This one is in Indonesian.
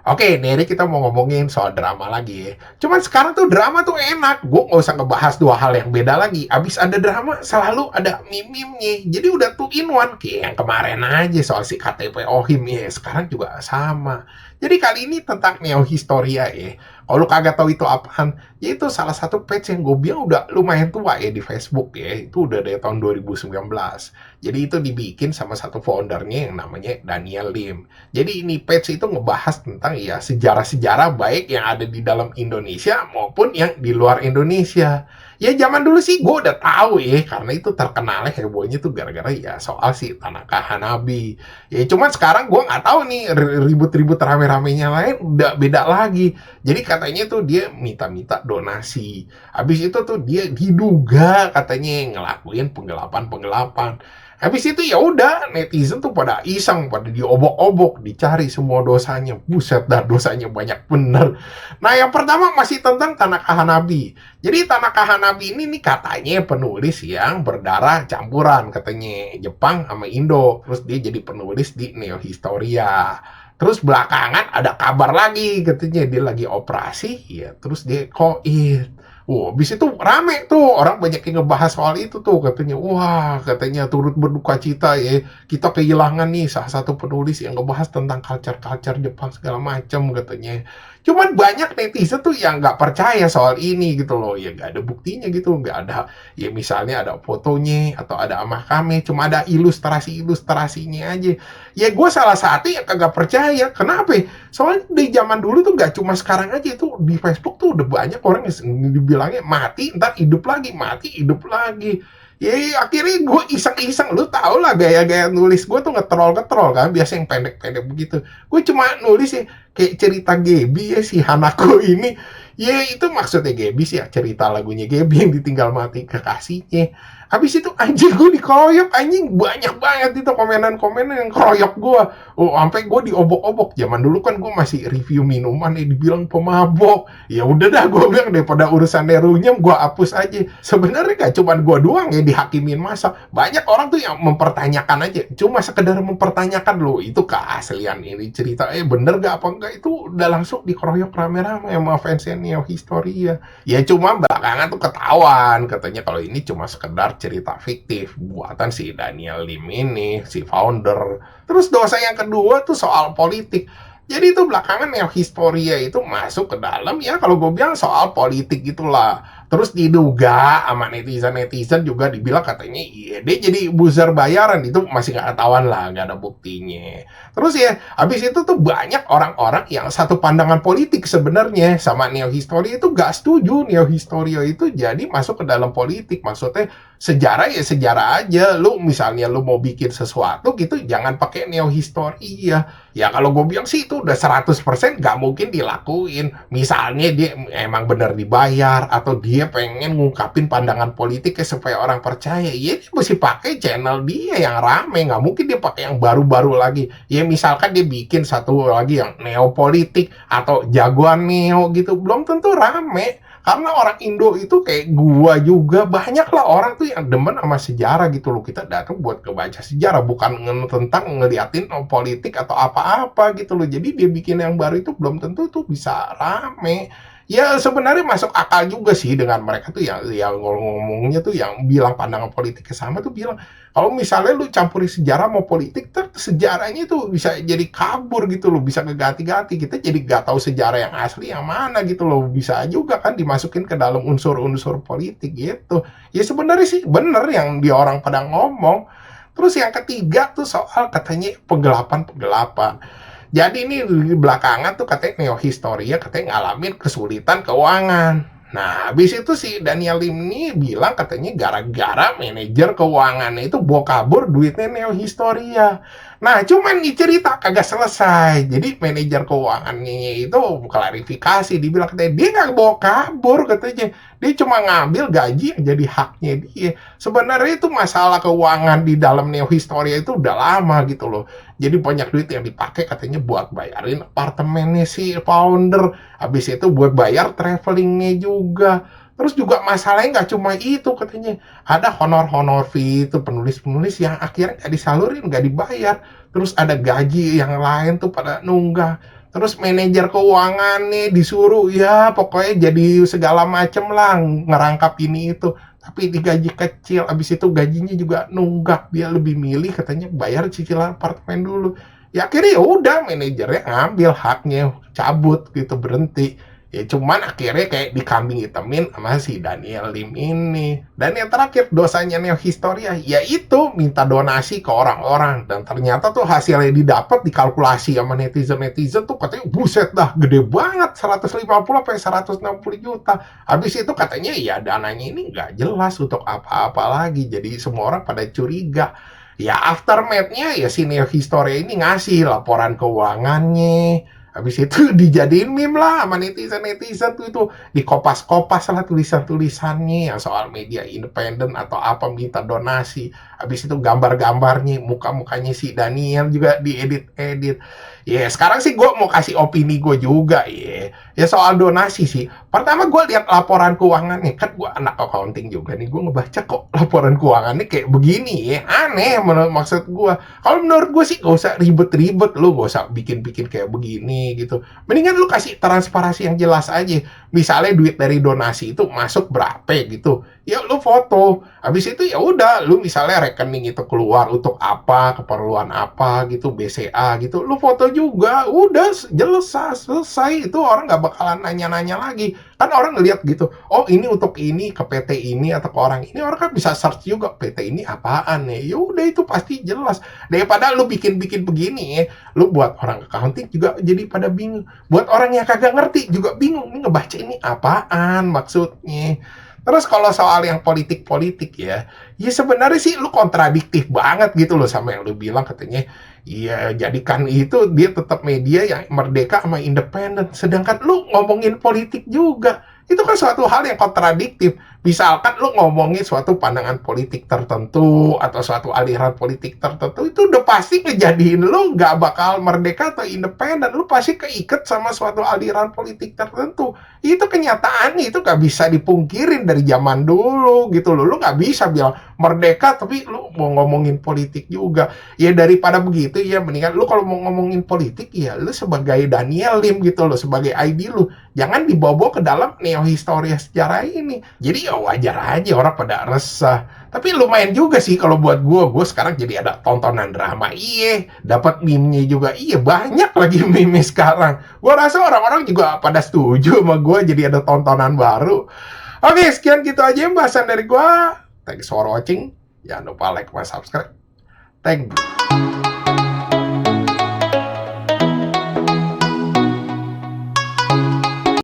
Oke, nih kita mau ngomongin soal drama lagi ya. Cuman sekarang tuh drama tuh enak. Gue nggak usah ngebahas dua hal yang beda lagi. Abis ada drama, selalu ada meme-nya. Jadi udah two in one. Kayak yang kemarin aja soal si KTP Ohim ya. Sekarang juga sama. Jadi kali ini tentang Neo Historia ya. Kalau lu kagak tahu itu apaan, ya itu salah satu page yang gue bilang udah lumayan tua ya di Facebook ya. Itu udah dari tahun 2019. Jadi itu dibikin sama satu foundernya yang namanya Daniel Lim. Jadi ini page itu ngebahas tentang ya sejarah-sejarah baik yang ada di dalam Indonesia maupun yang di luar Indonesia. Ya zaman dulu sih gue udah tahu ya, karena itu terkenalnya hebohnya tuh gara-gara ya soal si Tanaka Hanabi. Ya cuman sekarang gue nggak tahu nih ribut-ribut rame-ramenya lain udah beda lagi. Jadi katanya tuh dia minta-minta donasi. Habis itu tuh dia diduga katanya ngelakuin penggelapan-penggelapan. Habis itu ya udah netizen tuh pada iseng, pada diobok-obok, dicari semua dosanya. Buset dah, dosanya banyak bener. Nah, yang pertama masih tentang Tanaka Hanabi. Jadi Tanaka Hanabi ini nih katanya penulis yang berdarah campuran, katanya Jepang sama Indo. Terus dia jadi penulis di Neo Historia. Terus belakangan ada kabar lagi katanya dia lagi operasi, ya terus dia koit. Wah, habis itu rame tuh, orang banyak yang ngebahas soal itu tuh, katanya, wah, katanya turut berduka cita ya, kita kehilangan nih salah satu penulis yang ngebahas tentang culture-culture Jepang segala macam, katanya. Cuman banyak netizen tuh yang nggak percaya soal ini gitu loh, ya nggak ada buktinya gitu, nggak ada, ya misalnya ada fotonya, atau ada mahkamah, cuma ada ilustrasi-ilustrasinya aja. Ya gue salah satu yang kagak percaya, kenapa? Soalnya di zaman dulu tuh nggak cuma sekarang aja, tuh di Facebook tuh udah banyak orang yang dibilangnya mati ntar hidup lagi, mati hidup lagi. Ya akhirnya gue iseng-iseng, lu tau lah gaya-gaya nulis gue tuh ngetrol-ngetrol kan, biasa yang pendek-pendek begitu. Gue cuma nulis ya kayak cerita Gebi ya si Hanako ini. Ya itu maksudnya Gebi sih ya, cerita lagunya Gebi yang ditinggal mati kekasihnya. Habis itu anjing gue dikeroyok, anjing banyak banget itu komenan-komenan yang keroyok gue. Oh, sampai gue diobok-obok. Zaman dulu kan gue masih review minuman dibilang pemabok. Ya udah dah, gue bilang daripada urusan runyam gue hapus aja. Sebenarnya gak cuma gue doang yang dihakimin masa. Banyak orang tuh yang mempertanyakan aja. Cuma sekedar mempertanyakan loh, itu keaslian ini cerita. Bener gak apa enggak, itu udah langsung dikeroyok rame-rame sama fansnya Neo Historia. Ya cuma belakangan tuh ketahuan katanya kalau ini cuma sekedar cerita fiktif buatan si Daniel Lim ini, si founder. Terus dosa yang kedua tuh soal politik. Jadi itu belakangan Neo Historia itu masuk ke dalam ya, kalau gue bilang soal politik gitulah. Terus diduga sama netizen-netizen juga dibilang katanya iya dia jadi buzzer bayaran, itu masih nggak ketahuan lah, nggak ada buktinya. Terus ya habis itu tuh banyak orang-orang yang satu pandangan politik sebenarnya sama Neo Historia itu gak setuju Neo Historia itu jadi masuk ke dalam politik. Maksudnya sejarah ya sejarah aja. Lu misalnya lu mau bikin sesuatu gitu jangan pakai Neo Historia. Ya kalau gue bilang sih itu udah 100% gak mungkin dilakuin. Misalnya dia emang bener dibayar atau dia pengen ngungkapin pandangan politiknya supaya orang percaya, ya dia mesti pakai channel dia yang rame, nggak mungkin dia pakai yang baru-baru lagi. Ya misalkan dia bikin satu lagi yang neopolitik atau jagoan neo gitu, belum tentu rame. Karena orang Indo itu kayak gua juga, banyak lah orang tuh yang demen sama sejarah gitu loh. Kita datang buat kebaca sejarah, bukan tentang ngeliatin politik atau apa-apa gitu loh. Jadi dia bikin yang baru itu belum tentu tuh bisa rame. Ya sebenarnya masuk akal juga sih dengan mereka tuh yang ngomongnya tuh yang bilang pandangan politiknya sama tuh bilang kalau misalnya lu campuri sejarah mau politik, sejarahnya itu bisa jadi kabur gitu loh, bisa ngeganti-ganti. Kita jadi gak tahu sejarah yang asli yang mana gitu loh. Bisa juga kan dimasukin ke dalam unsur-unsur politik gitu. Ya sebenarnya sih bener yang dia orang pada ngomong. Terus yang ketiga tuh soal katanya penggelapan-penggelapan. Jadi ini belakangan tuh katanya Neo Historia katanya ngalamin kesulitan keuangan. Nah, habis itu si Daniel Lim ini bilang katanya gara-gara manajer keuangannya itu bawa kabur duitnya Neo Historia. Nah, cuman nih cerita kagak selesai. Jadi manajer keuangannya itu klarifikasi, dibilang katanya dia nggak bawa kabur katanya. Dia cuma ngambil gaji yang jadi haknya dia. Sebenarnya itu masalah keuangan di dalam Neo Historia itu udah lama gitu loh. Jadi banyak duit yang dipakai katanya buat bayarin apartemennya si founder. Habis itu buat bayar travelingnya juga. Terus juga masalahnya nggak cuma itu katanya. Ada honor-honor fee itu penulis-penulis yang akhirnya nggak disalurin, nggak dibayar. Terus ada gaji yang lain tuh pada nunggak. Terus manajer keuangan nih disuruh, ya pokoknya jadi segala macem lah ngerangkap ini itu. Tapi digaji kecil, abis itu gajinya juga nunggak. Dia lebih milih katanya bayar cicilan apartemen dulu. Ya akhirnya ya udah manajernya ngambil haknya, cabut gitu, berhenti. Ya cuman akhirnya kayak dikambing hitamin sama si Daniel Lim ini. Dan yang terakhir dosanya Neo Historia yaitu minta donasi ke orang-orang. Dan ternyata tuh hasilnya didapat dikalkulasi sama netizen-netizen tuh katanya buset dah gede banget 150 sampai 160 juta. Habis itu katanya ya dananya ini nggak jelas untuk apa-apa lagi. Jadi semua orang pada curiga. Ya aftermath-nya ya si Neo Historia ini ngasih laporan keuangannya. Habis itu dijadiin meme lah sama netizen-netizen tuh itu. Dikopas-kopas lah tulisan-tulisannya yang soal media independen atau apa minta donasi. Habis itu gambar-gambarnya, muka-mukanya si Daniel juga diedit-edit. Ya sekarang sih gue mau kasih opini gue juga ya. Ya soal donasi sih. Pertama gue lihat laporan keuangannya. Kan gue anak accounting juga nih. Gue ngebaca kok laporan keuangannya kayak begini ya. Aneh menurut maksud gue. Kalau menurut gue sih gak usah ribet-ribet. Lu gak usah bikin-bikin kayak begini gitu. Mendingan lu kasih transparansi yang jelas aja. Misalnya duit dari donasi itu masuk berapa gitu. Ya lu foto. Habis itu ya udah lu misalnya rekening itu keluar untuk apa, keperluan apa gitu, BCA gitu. Lu foto juga. Udah jelas selesai. Itu orang nggak bakalan nanya-nanya lagi. Kan orang ngeliat gitu. Oh ini untuk ini ke PT ini atau ke orang ini. Orang kan bisa search juga PT ini apaan nih. Ya udah itu pasti jelas. Daripada lu bikin-bikin begini ya. Lu buat orang accounting juga jadi pada bingung. Buat orang yang kagak ngerti juga bingung. Ini ngebaca ini apaan maksudnya. Terus kalau soal yang politik-politik ya sebenarnya sih lu kontradiktif banget gitu loh sama yang lu bilang katanya, iya jadikan itu dia tetap media yang merdeka sama independen. Sedangkan lu ngomongin politik juga. Itu kan suatu hal yang kontradiktif. Misalkan lu ngomongin suatu pandangan politik tertentu atau suatu aliran politik tertentu, itu udah pasti ngejadiin lu nggak bakal merdeka atau independen. Lu pasti keikat sama suatu aliran politik tertentu. Itu kenyataan, itu nggak bisa dipungkirin dari zaman dulu gitu loh. Lu nggak bisa bilang merdeka tapi lu mau ngomongin politik juga. Ya daripada begitu ya mendingan lu kalau mau ngomongin politik ya lu sebagai Daniel Lim gitu loh, sebagai ID lu. Jangan dibawa ke dalam neo historia sejarah ini. Jadi ya wajar aja orang pada resah. Tapi lumayan juga sih kalau buat gue sekarang jadi ada tontonan drama. Iya, dapat meme-nya juga. Iya, banyak lagi meme sekarang. Gue rasa orang-orang juga pada setuju sama gue jadi ada tontonan baru. Oke, sekian gitu aja bahasan dari gue. Thanks for watching. Jangan lupa like dan subscribe. Thank you.